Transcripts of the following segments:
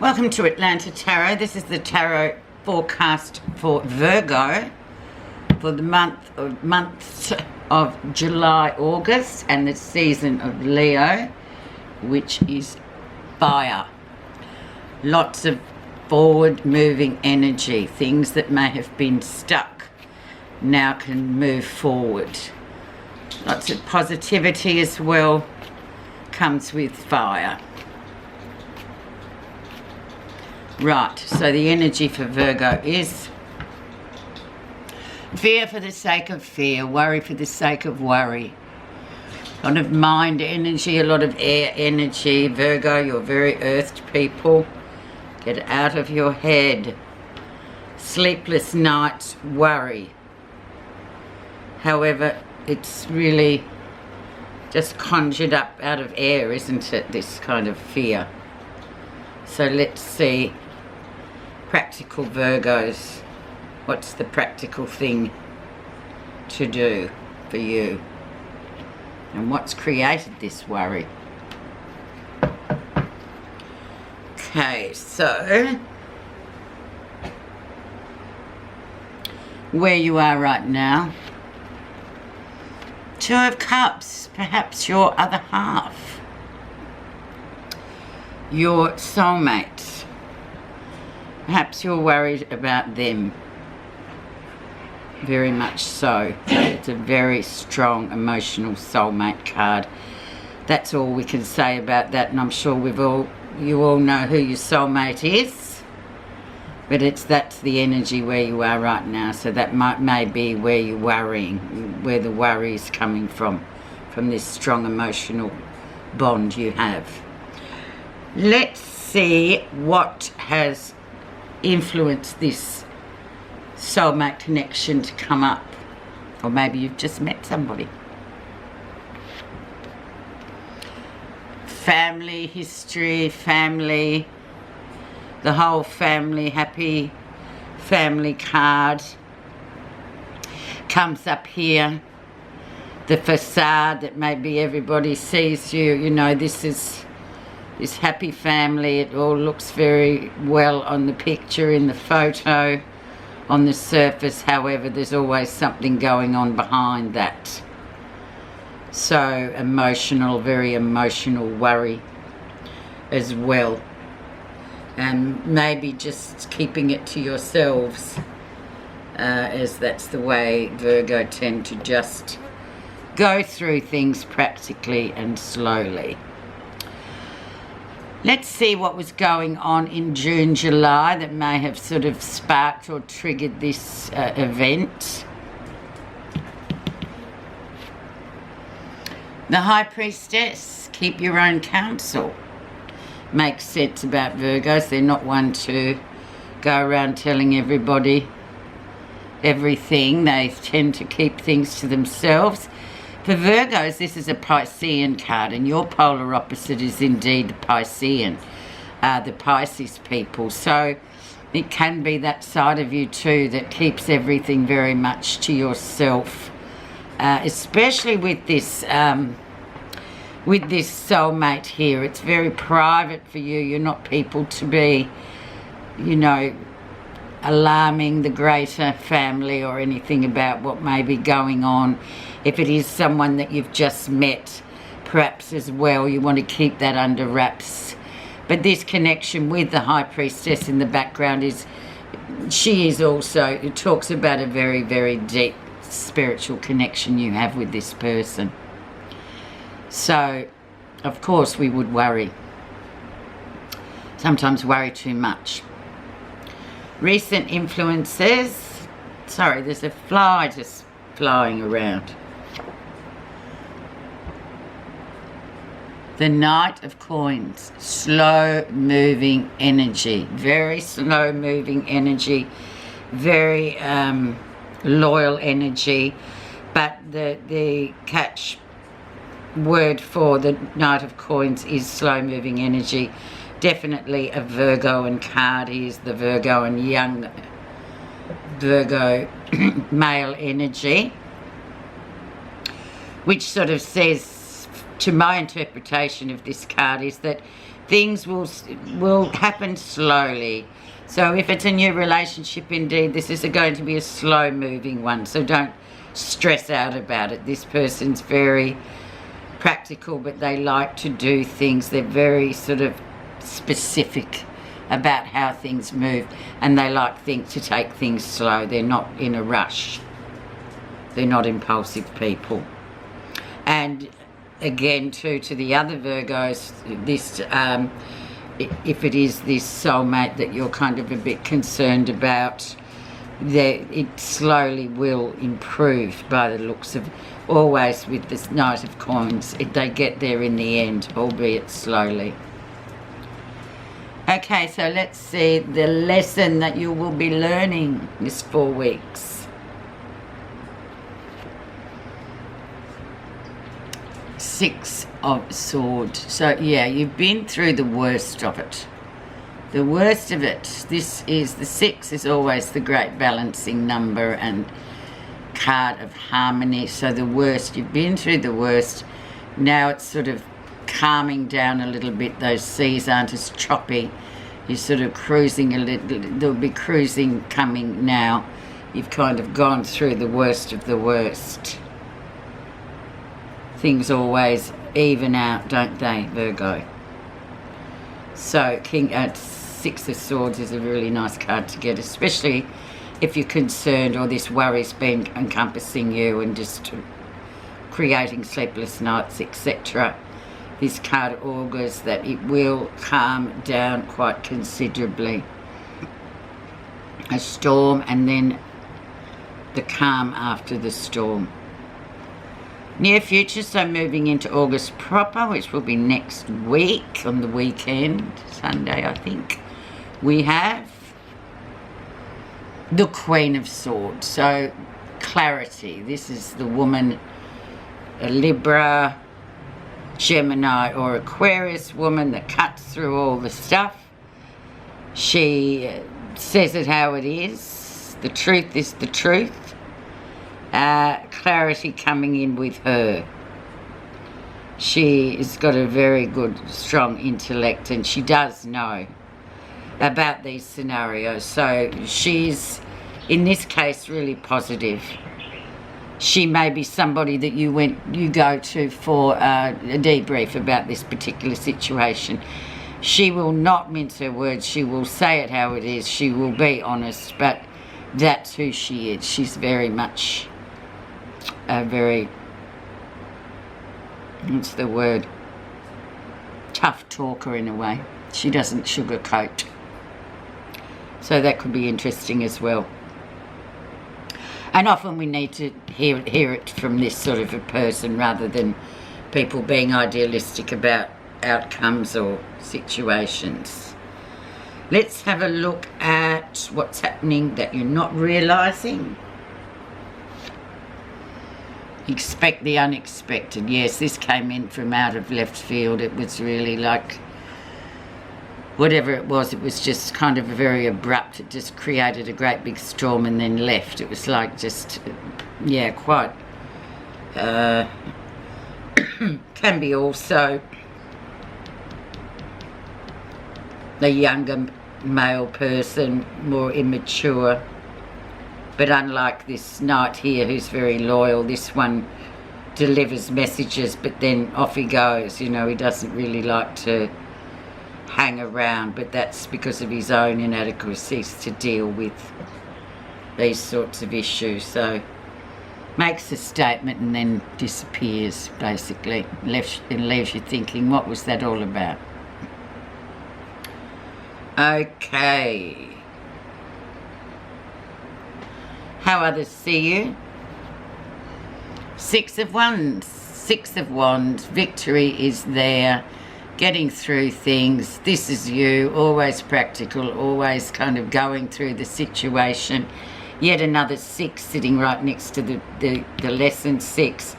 Welcome to Atlanta Tarot. This is the tarot forecast for Virgo for the months of July, August, and the season of Leo, which is fire. Lots of forward moving energy. Things that may have been stuck now can move forward. Lots of positivity as well comes with fire. Right, so the energy for Virgo is fear for the sake of fear, worry for the sake of worry. A lot of mind energy, a lot of air energy. Virgo, you're very earthed people. Get out of your head. Sleepless nights, worry. However, it's really just conjured up out of air, isn't it, this kind of fear? So let's see, practical Virgos, what's the practical thing to do for you? And what's created this worry? Okay, so where you are right now, Two of Cups, perhaps your other half, your soulmate. Perhaps you're worried about them. Very much so. It's a very strong emotional soulmate card. That's all we can say about that, and I'm sure you all know who your soulmate is. But that's the energy where you are right now. So that may be where you're worrying, where the worry is coming from this strong emotional bond you have. Let's see what has influenced this soulmate connection to come up. Or maybe you've just met somebody. Family history, family, the whole family, happy family card comes up here. The facade that maybe everybody sees you, you know, this happy family. It all looks very well on the picture, in the photo, on the surface. However, there's always something going on behind that. So emotional, very emotional worry as well. And maybe just keeping it to yourselves, as that's the way Virgo tend to just go through things practically and slowly. Let's see what was going on in June, July that may have sort of sparked or triggered this event. The High Priestess, keep your own counsel. Makes sense about Virgos. They're not one to go around telling everybody everything. They tend to keep things to themselves. For Virgos, this is a Piscean card, and your polar opposite is indeed the Piscean, the Pisces people. So it can be that side of you too that keeps everything very much to yourself, especially with this soulmate here. It's very private for you. You're not people to be, you know, alarming the greater family or anything about what may be going on. If it is someone that you've just met, perhaps as well, you want to keep that under wraps. But this connection with the High Priestess in the background she is also, it talks about a very, very deep spiritual connection you have with this person. So, of course, we would worry. Sometimes worry too much. Recent influences. Sorry, there's a fly just flying around. The Knight of Coins. Slow moving energy. Very slow moving energy. Very loyal energy. But the catch word for the Knight of Coins is slow moving energy. Definitely a Virgoan card. He is the Virgoan, young Virgo male energy, which sort of says, to my interpretation of this card, is that things will happen slowly. So if it's a new relationship, indeed, this is going to be a slow moving one, so don't stress out about it. This person's very practical, but they like to do things. They're very sort of specific about how things move, and they like to take things slow. They're not in a rush. They're not impulsive people. And again, too, to the other Virgos, this if it is this soulmate that you're kind of a bit concerned about, it slowly will improve by the looks of, always with this Knight of Coins. They get there in the end, albeit slowly. Okay, so let's see the lesson that you will be learning this 4 weeks. Six of Swords. So yeah, you've been through the worst of it. The worst of it. This is, the 6 is always the great balancing number and card of harmony. So the worst, you've been through the worst. Now it's sort of calming down a little bit. Those seas aren't as choppy. You're sort of cruising a little. There'll be cruising coming now. You've kind of gone through the worst of the worst. Things always even out, don't they, Virgo? So 6 of Swords is a really nice card to get, especially if you're concerned or this worry's been encompassing you and just creating sleepless nights, etc. This card augurs that it will calm down quite considerably. A storm and then the calm after the storm. Near future, so moving into August proper, which will be next week on the weekend, Sunday I think, we have the Queen of Swords. So clarity. This is the woman, a Libra, Gemini or Aquarius woman that cuts through all the stuff. She says it how it is. The truth is the truth. Clarity coming in with her. She has got a very good, strong intellect, and she does know about these scenarios. So she's, in this case, really positive. She may be somebody that you go to for a debrief about this particular situation. She will not mince her words. She will say it how it is. She will be honest, but that's who she is. She's very much a very, what's the word, tough talker in a way. She doesn't sugarcoat. So that could be interesting as well. And often we need to hear it from this sort of a person rather than people being idealistic about outcomes or situations. Let's have a look at what's happening that you're not realising. Expect the unexpected. Yes, this came in from out of left field. It was really like, whatever it was just kind of very abrupt. It just created a great big storm and then left. It was like just, yeah, quite, can be also the younger male person, more immature. But unlike this knight here who's very loyal, this one delivers messages but then off he goes. You know, he doesn't really like to hang around, but that's because of his own inadequacies to deal with these sorts of issues. So makes a statement and then disappears, basically, and leaves you thinking, what was that all about? Okay. How others see you. 6 of Wands. 6 of Wands. Victory is there. Getting through things. This is you. Always practical. Always kind of going through the situation. Yet another 6 sitting right next to the lesson 6.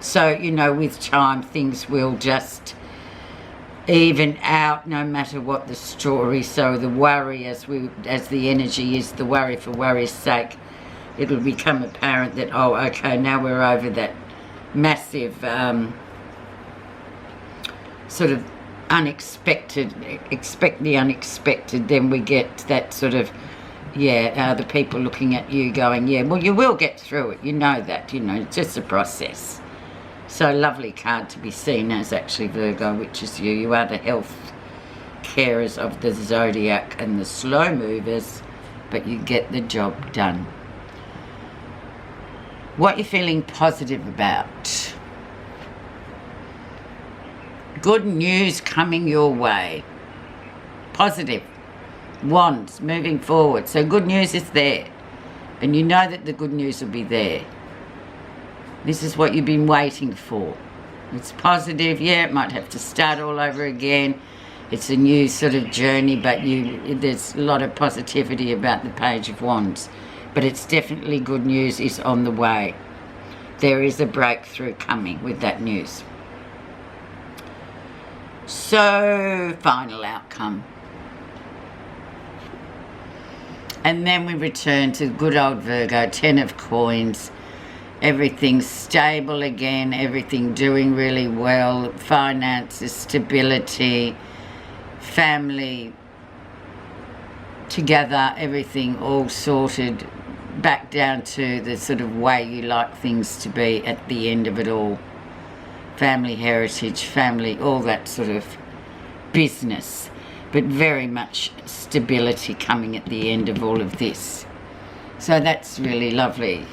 So, you know, with time things will just even out no matter what the story. So the worry, as the energy is the worry for worry's sake, it'll become apparent that, oh, okay, now we're over that massive sort of unexpected, expect the unexpected, then we get that sort of, yeah, the people looking at you going, yeah, well, you will get through it. You know that, you know, it's just a process. So lovely card to be seen as actually Virgo, which is you. You are the health carers of the zodiac and the slow movers, but you get the job done. What you're feeling positive about. Good news coming your way. Positive. Wands, moving forward. So good news is there. And you know that the good news will be there. This is what you've been waiting for. It's positive. Yeah, it might have to start all over again. It's a new sort of journey, but there's a lot of positivity about the Page of Wands. But it's definitely good news is on the way. There is a breakthrough coming with that news. So, final outcome. And then we return to good old Virgo, 10 of Coins. Everything's stable again, everything doing really well. Finances, stability, family together, everything all sorted. Back down to the sort of way you like things to be at the end of it all. Family heritage, family, all that sort of business. But very much stability coming at the end of all of this. So that's really lovely,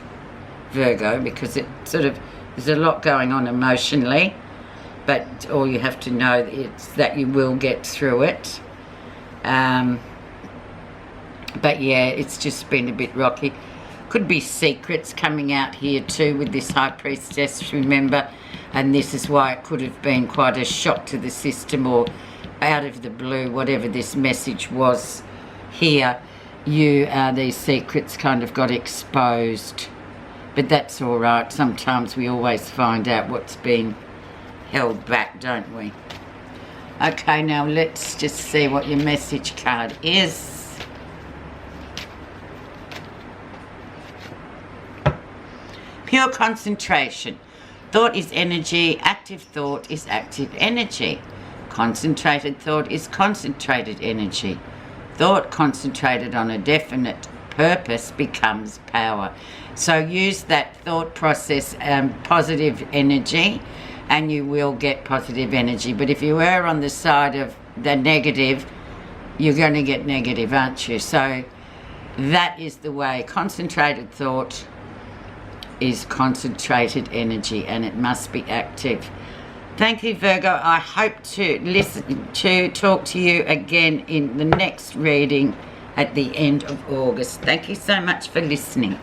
Virgo, because it sort of, there's a lot going on emotionally, but all you have to know is that you will get through it. But yeah, it's just been a bit rocky. Could be secrets coming out here too with this High Priestess, remember, and this is why it could have been quite a shock to the system, or out of the blue, whatever this message was here, these secrets kind of got exposed. But that's all right. Sometimes we always find out what's been held back, don't we? Okay, now let's just see what your message card is. Pure concentration. Thought is energy. Active thought is active energy. Concentrated thought is concentrated energy. Thought concentrated on a definite purpose becomes power. So use that thought process, positive energy, and you will get positive energy. But if you err on the side of the negative, you're going to get negative, aren't you? So that is the way. Concentrated thought is concentrated energy, and it must be active. Thank you, Virgo. I hope to talk to you again in the next reading at the end of August. Thank you so much for listening.